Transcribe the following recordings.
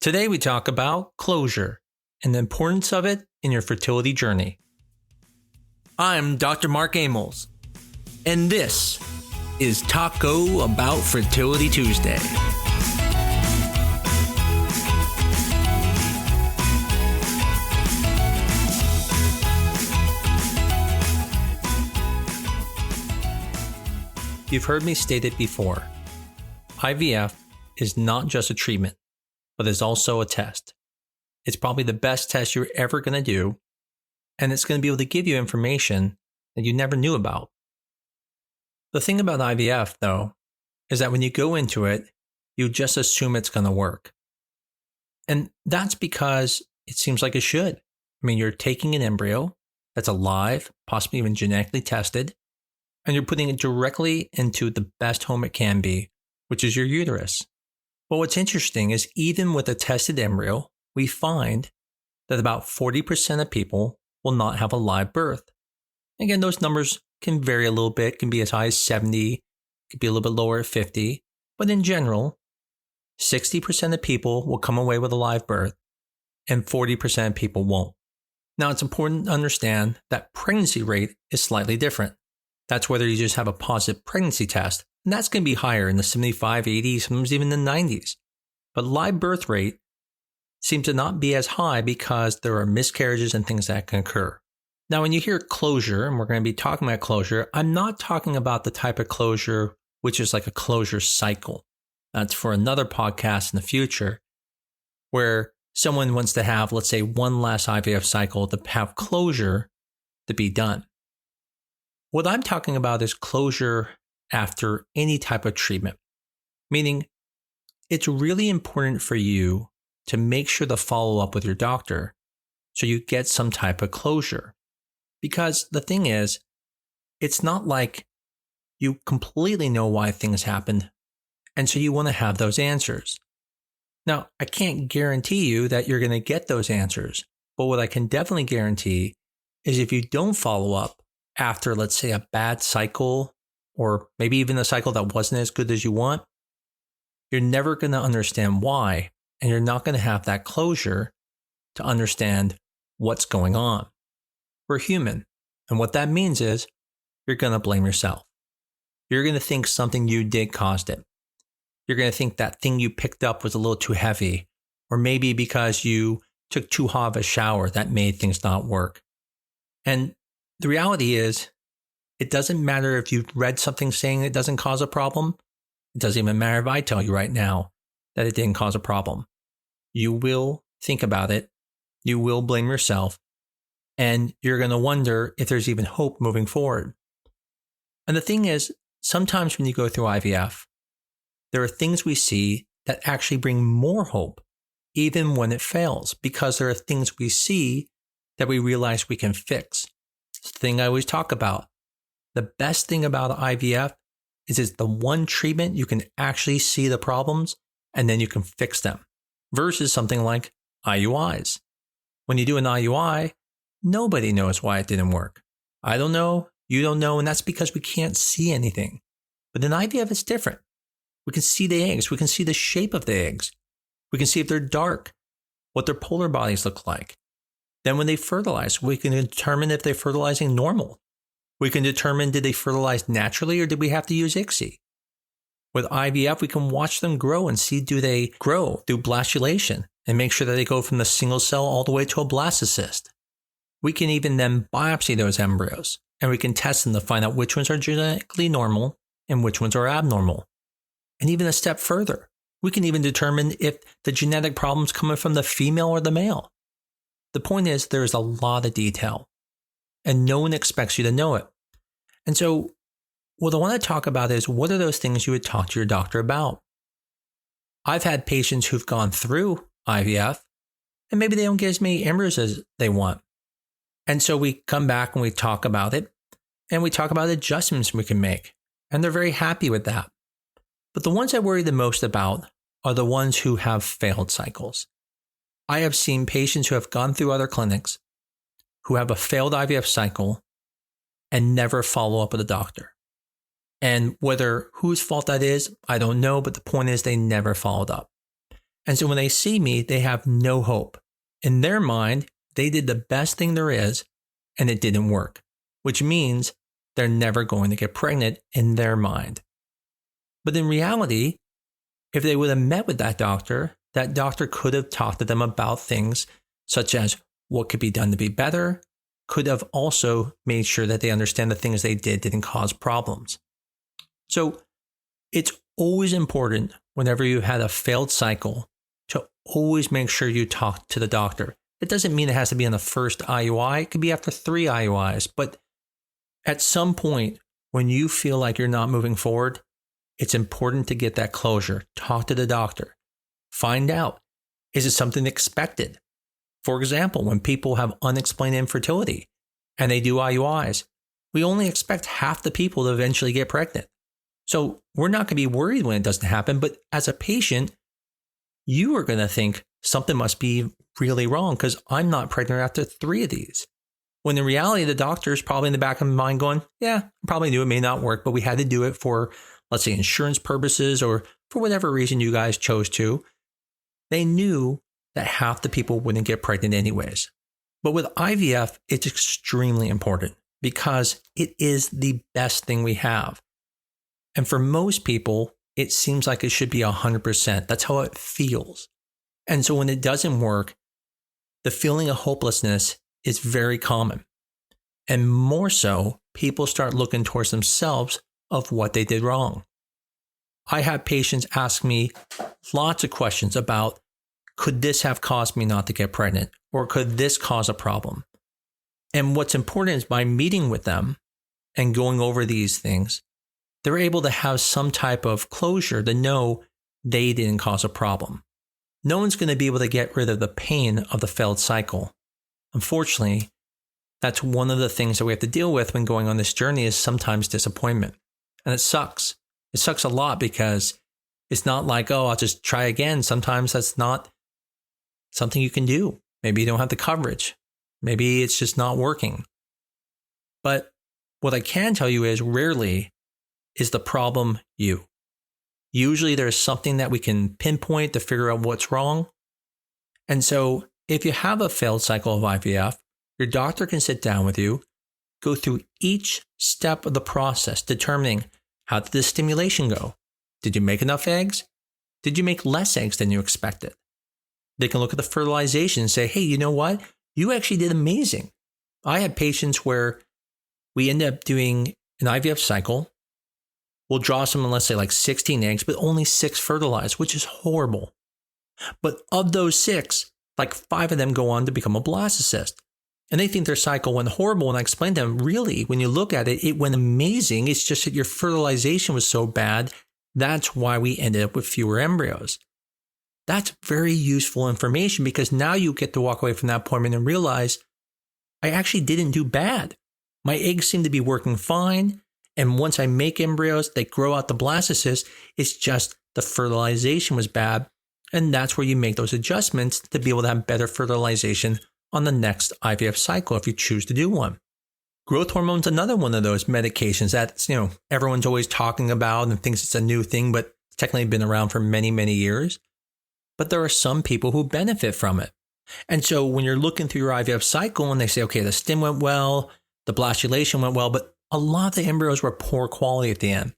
Today we talk about closure and the importance of it in your fertility journey. I'm Dr. Mark Amols, and this is Taco About Fertility Tuesday. You've heard me state it before. IVF is not just a treatment, but is also a test. It's probably the best test you're ever going to do, and it's going to be able to give you information that you never knew about. The thing about IVF, though, is that when you go into it, you just assume it's going to work. And that's because it seems like it should. I mean, you're taking an embryo that's alive, possibly even genetically tested, and you're putting it directly into the best home it can be, which is your uterus. But what's interesting is even with a tested embryo, we find that about 40% of people will not have a live birth. Again, those numbers can vary a little bit, can be as high as 70, could be a little bit lower at 50. But in general, 60% of people will come away with a live birth and 40% of people won't. Now, it's important to understand that pregnancy rate is slightly different. That's whether you just have a positive pregnancy test, and that's going to be higher in the 75, 80, sometimes even the 90s. But live birth rate seems to not be as high because there are miscarriages and things that can occur. Now, when you hear closure, and we're going to be talking about closure, I'm not talking about the type of closure which is like a closure cycle. That's for another podcast in the future, where someone wants to have, let's say, one last IVF cycle to have closure to be done. What I'm talking about is closure after any type of treatment, meaning it's really important for you to make sure to follow up with your doctor so you get some type of closure. Because the thing is, it's not like you completely know why things happened, and so you want to have those answers. Now, I can't guarantee you that you're going to get those answers, but what I can definitely guarantee is if you don't follow up after, let's say, a bad cycle, or maybe even a cycle that wasn't as good as you want, you're never going to understand why, and you're not going to have that closure to understand what's going on. We're human, and what that means is you're going to blame yourself. You're going to think something you did caused it. You're going to think that thing you picked up was a little too heavy, or maybe because you took too hot of a shower that made things not work. And the reality is, it doesn't matter if you've read something saying it doesn't cause a problem. It doesn't even matter if I tell you right now that it didn't cause a problem. You will think about it. You will blame yourself. And you're going to wonder if there's even hope moving forward. And the thing is, sometimes when you go through IVF, there are things we see that actually bring more hope, even when it fails, because there are things we see that we realize we can fix. It's the thing I always talk about. The best thing about IVF is it's the one treatment you can actually see the problems and then you can fix them, versus something like IUIs. When you do an IUI, nobody knows why it didn't work. I don't know, you don't know, and that's because we can't see anything. But in IVF, it's different. We can see the eggs. We can see the shape of the eggs. We can see if they're dark, what their polar bodies look like. Then when they fertilize, we can determine if they're fertilizing normal. We can determine, did they fertilize naturally or did we have to use ICSI? With IVF, we can watch them grow and see, do they grow through blastulation and make sure that they go from the single cell all the way to a blastocyst. We can even then biopsy those embryos and we can test them to find out which ones are genetically normal and which ones are abnormal. And even a step further, we can even determine if the genetic problem's coming from the female or the male. The point is, there is a lot of detail, and no one expects you to know it. And so what I want to talk about is, what are those things you would talk to your doctor about? I've had patients who've gone through IVF, and maybe they don't get as many embryos as they want. And so we come back and we talk about it, and we talk about adjustments we can make, and they're very happy with that. But the ones I worry the most about are the ones who have failed cycles. I have seen patients who have gone through other clinics who have a failed IVF cycle and never follow up with a doctor. And whether whose fault that is, I don't know, but the point is they never followed up. And so when they see me, they have no hope. In their mind, they did the best thing there is and it didn't work, which means they're never going to get pregnant in their mind. But in reality, if they would have met with that doctor could have talked to them about things such as what could be done to be better, could have also made sure that they understand the things they did didn't cause problems. So it's always important whenever you had a failed cycle to always make sure you talk to the doctor. It doesn't mean it has to be on the first IUI. It could be after 3 IUIs. But at some point, when you feel like you're not moving forward, it's important to get that closure. Talk to the doctor. Find out, is it something expected? For example, when people have unexplained infertility and they do IUIs, we only expect half the people to eventually get pregnant. So we're not going to be worried when it doesn't happen. But as a patient, you are going to think something must be really wrong because I'm not pregnant after 3 of these. When in reality, the doctor is probably in the back of my mind going, yeah, I probably knew it may not work, but we had to do it for, let's say, insurance purposes or for whatever reason you guys chose to. They knew that half the people wouldn't get pregnant anyways. But with IVF, it's extremely important because it is the best thing we have. And for most people, it seems like it should be 100%. That's how it feels. And so when it doesn't work, the feeling of hopelessness is very common. And more so, people start looking towards themselves of what they did wrong. I have patients ask me lots of questions about, could this have caused me not to get pregnant? Or could this cause a problem? And what's important is by meeting with them and going over these things, they're able to have some type of closure to know they didn't cause a problem. No one's going to be able to get rid of the pain of the failed cycle. Unfortunately, that's one of the things that we have to deal with when going on this journey is sometimes disappointment. And it sucks. It sucks a lot because it's not like, oh, I'll just try again. Sometimes that's not something you can do. Maybe you don't have the coverage. Maybe it's just not working. But what I can tell you is rarely is the problem you. Usually there's something that we can pinpoint to figure out what's wrong. And so if you have a failed cycle of IVF, your doctor can sit down with you, go through each step of the process, determining how did the stimulation go? Did you make enough eggs? Did you make less eggs than you expected? They can look at the fertilization and say, hey, you know what? You actually did amazing. I had patients where we end up doing an IVF cycle. We'll draw someone, let's say like 16 eggs, but only 6 fertilized, which is horrible. But of those 6, like 5 of them go on to become a blastocyst. And they think their cycle went horrible. And I explained to them, really, when you look at it, it went amazing. It's just that your fertilization was so bad. That's why we ended up with fewer embryos. That's very useful information because now you get to walk away from that appointment and realize I actually didn't do bad. My eggs seem to be working fine. And once I make embryos, they grow out the blastocyst. It's just the fertilization was bad. And that's where you make those adjustments to be able to have better fertilization on the next IVF cycle if you choose to do one. Growth hormone's another one of those medications that, everyone's always talking about and thinks it's a new thing, but it's technically been around for many, many years. But there are some people who benefit from it. And so when you're looking through your IVF cycle and they say, okay, the stim went well, the blastulation went well, but a lot of the embryos were poor quality at the end.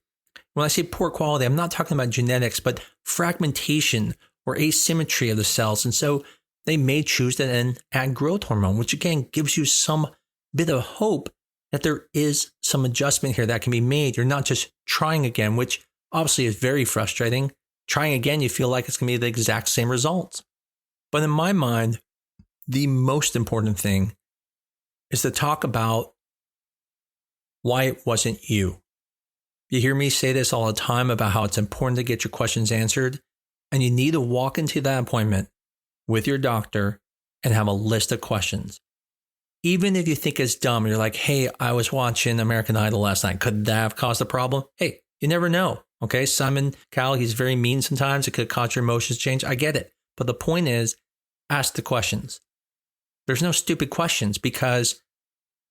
When I say poor quality, I'm not talking about genetics, but fragmentation or asymmetry of the cells. And so they may choose to then add growth hormone, which again gives you some bit of hope that there is some adjustment here that can be made. You're not just trying again, which obviously is very frustrating. Trying again, you feel like it's going to be the exact same results. But in my mind, the most important thing is to talk about why it wasn't you. You hear me say this all the time about how it's important to get your questions answered, and you need to walk into that appointment with your doctor and have a list of questions. Even if you think it's dumb, you're like, hey, I was watching American Idol last night. Could that have caused a problem? Hey, you never know. Okay, Simon Cowell, he's very mean sometimes. It could cause your emotions to change. I get it. But the point is, ask the questions. There's no stupid questions because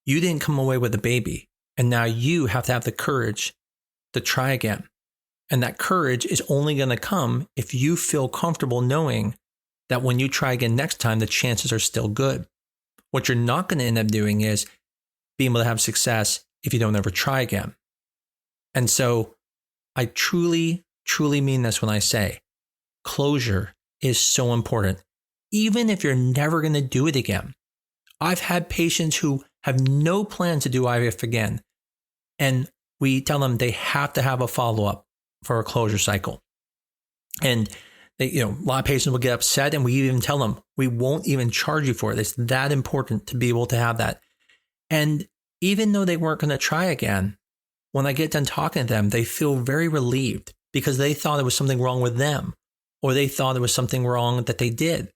you didn't come away with a baby. And now you have to have the courage to try again. And that courage is only going to come if you feel comfortable knowing that when you try again next time, the chances are still good. What you're not going to end up doing is being able to have success if you don't ever try again. And so I truly, truly mean this when I say closure is so important, even if you're never going to do it again. I've had patients who have no plan to do IVF again, and we tell them they have to have a follow-up for a closure cycle. And they, a lot of patients will get upset, and we even tell them we won't even charge you for it. It's that important to be able to have that. And even though they weren't going to try again, when I get done talking to them, they feel very relieved because they thought there was something wrong with them, or they thought there was something wrong that they did.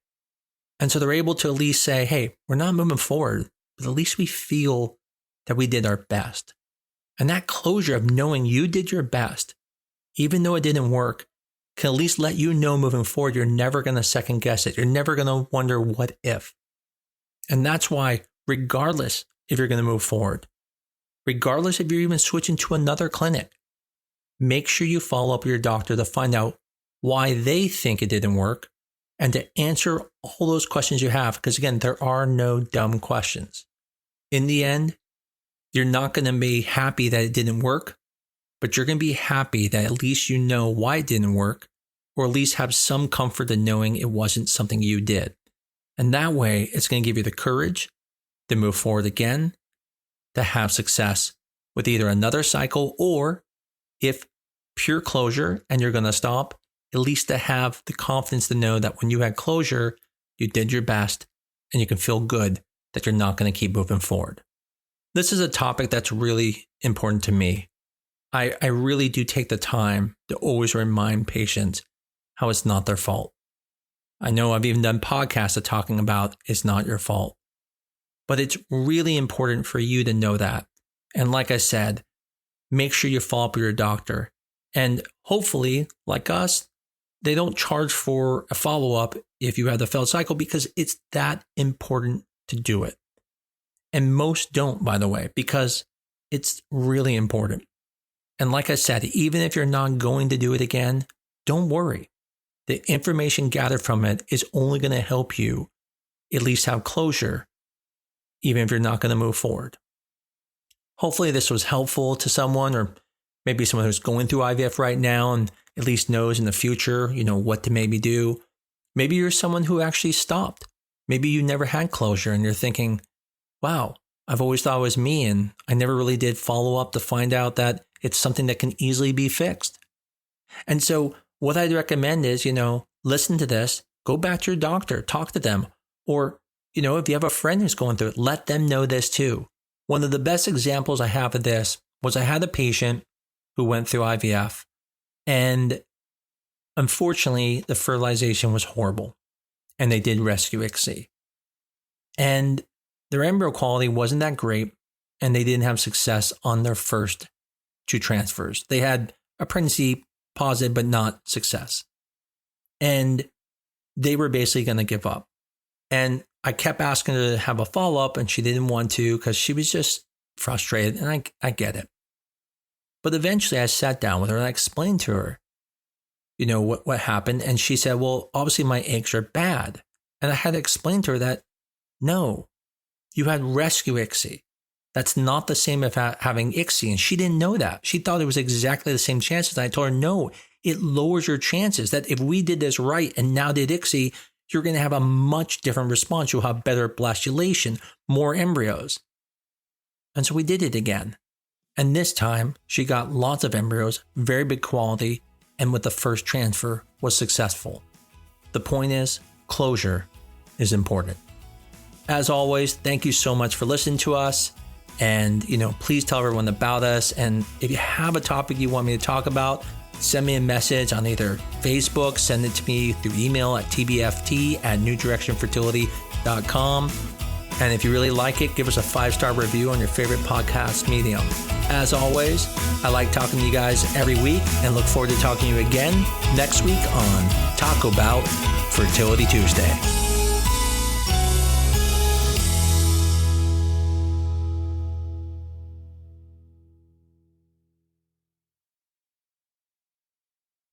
And so they're able to at least say, hey, we're not moving forward, but at least we feel that we did our best. And that closure of knowing you did your best, even though it didn't work, can at least let you know moving forward, you're never going to second guess it. You're never going to wonder what if. And that's why, regardless if you're going to move forward, regardless if you're even switching to another clinic, make sure you follow up with your doctor to find out why they think it didn't work and to answer all those questions you have. Because again, there are no dumb questions. In the end, you're not going to be happy that it didn't work, but you're going to be happy that at least you know why it didn't work, or at least have some comfort in knowing it wasn't something you did. And that way, it's going to give you the courage to move forward again, to have success with either another cycle, or if pure closure and you're going to stop, at least to have the confidence to know that when you had closure, you did your best and you can feel good that you're not going to keep moving forward. This is a topic that's really important to me. I really do take the time to always remind patients how it's not their fault. I know I've even done podcasts talking about it's not your fault, but it's really important for you to know that. And like I said, make sure you follow up with your doctor. And hopefully, like us, they don't charge for a follow-up if you have the failed cycle because it's that important to do it. And most don't, by the way, because it's really important. And like I said, even if you're not going to do it again, don't worry. The information gathered from it is only going to help you at least have closure, even if you're not going to move forward. Hopefully this was helpful to someone, or maybe someone who's going through IVF right now and at least knows in the future, what to maybe do. Maybe you're someone who actually stopped. Maybe you never had closure and you're thinking, wow, I've always thought it was me and I never really did follow up to find out that it's something that can easily be fixed. And so what I'd recommend is, listen to this, go back to your doctor, talk to them, or, if you have a friend who's going through it, let them know this too. One of the best examples I have of this was I had a patient who went through IVF, and unfortunately, the fertilization was horrible, and they did rescue ICSI. And their embryo quality wasn't that great, and they didn't have success on their first 2 transfers. They had a pregnancy positive, but not success. And they were basically going to give up. And I kept asking her to have a follow-up, and she didn't want to because she was just frustrated, and I get it. But eventually I sat down with her and I explained to her, what happened. And she said, well, obviously my eggs are bad. And I had to explain to her that, no, you had rescue ICSI. That's not the same as having ICSI. And she didn't know that. She thought it was exactly the same chances. And I told her, no, it lowers your chances that if we did this right and now did ICSI, you're going to have a much different response. You'll have better blastulation, more embryos. And so we did it again. And this time she got lots of embryos, very big quality, and with the first transfer was successful. The point is, closure is important. As always, thank you so much for listening to us. And, please tell everyone about us. And if you have a topic you want me to talk about, send me a message on either Facebook, send it to me through email at tbft@newdirectionfertility.com. And if you really like it, give us a 5-star review on your favorite podcast medium. As always, I like talking to you guys every week and look forward to talking to you again next week on Talk About Fertility Tuesday.